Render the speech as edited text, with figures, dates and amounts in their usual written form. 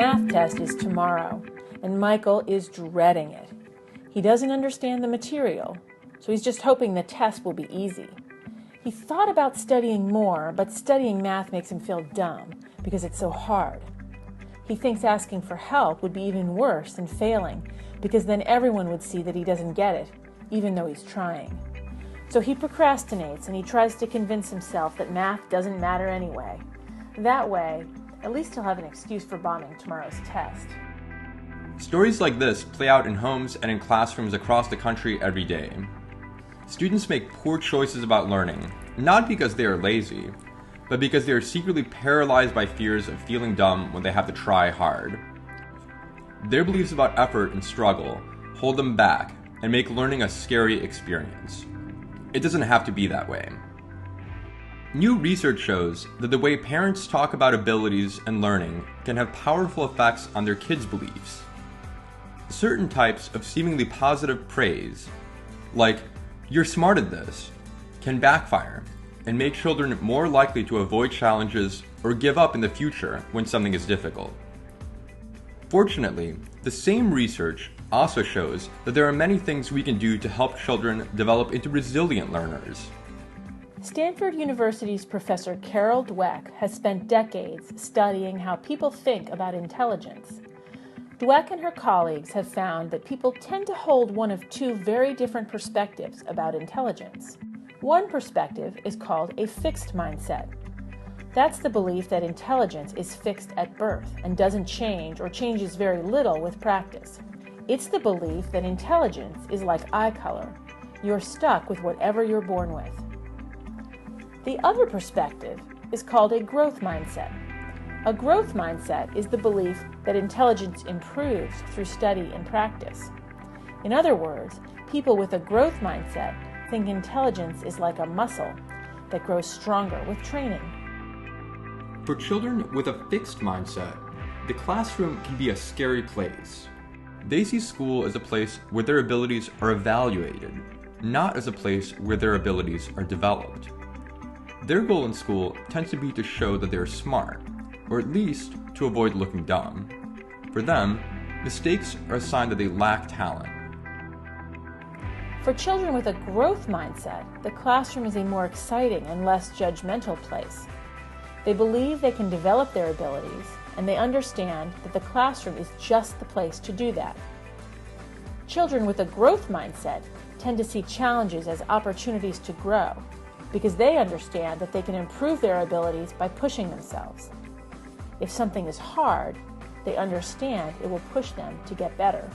math test is tomorrow, and Michael is dreading it. He doesn't understand the material, so he's just hoping the test will be easy. He thought about studying more, but studying math makes him feel dumb because it's so hard. He thinks asking for help would be even worse than failing, because then everyone would see that he doesn't get it, even though he's trying. So he procrastinates and he tries to convince himself that math doesn't matter anyway. That way, at least he'll have an excuse for bombing tomorrow's test. Stories like this play out in homes and in classrooms across the country every day. Students make poor choices about learning, not because they are lazy, but because they are secretly paralyzed by fears of feeling dumb when they have to try hard. Their beliefs about effort and struggle hold them back and make learning a scary experience. It doesn't have to be that way. New research shows that the way parents talk about abilities and learning can have powerful effects on their kids' beliefs. Certain types of seemingly positive praise, like, "You're smart at this," can backfire and make children more likely to avoid challenges or give up in the future when something is difficult. Fortunately, the same research also shows that there are many things we can do to help children develop into resilient learners. Stanford University's Professor Carol Dweck has spent decades studying how people think about intelligence. Dweck and her colleagues have found that people tend to hold one of two very different perspectives about intelligence. One perspective is called a fixed mindset. That's the belief that intelligence is fixed at birth and doesn't change or changes very little with practice. It's the belief that intelligence is like eye color. You're stuck with whatever you're born with. The other perspective is called a growth mindset. A growth mindset is the belief that intelligence improves through study and practice. In other words, people with a growth mindset think intelligence is like a muscle that grows stronger with training. For children with a fixed mindset, the classroom can be a scary place. They see school as a place where their abilities are evaluated, not as a place where their abilities are developed. Their goal in school tends to be to show that they are smart, or at least to avoid looking dumb. For them, mistakes are a sign that they lack talent. For children with a growth mindset, the classroom is a more exciting and less judgmental place. They believe they can develop their abilities, and they understand that the classroom is just the place to do that. Children with a growth mindset tend to see challenges as opportunities to grow, because they understand that they can improve their abilities by pushing themselves. If something is hard, they understand it will push them to get better.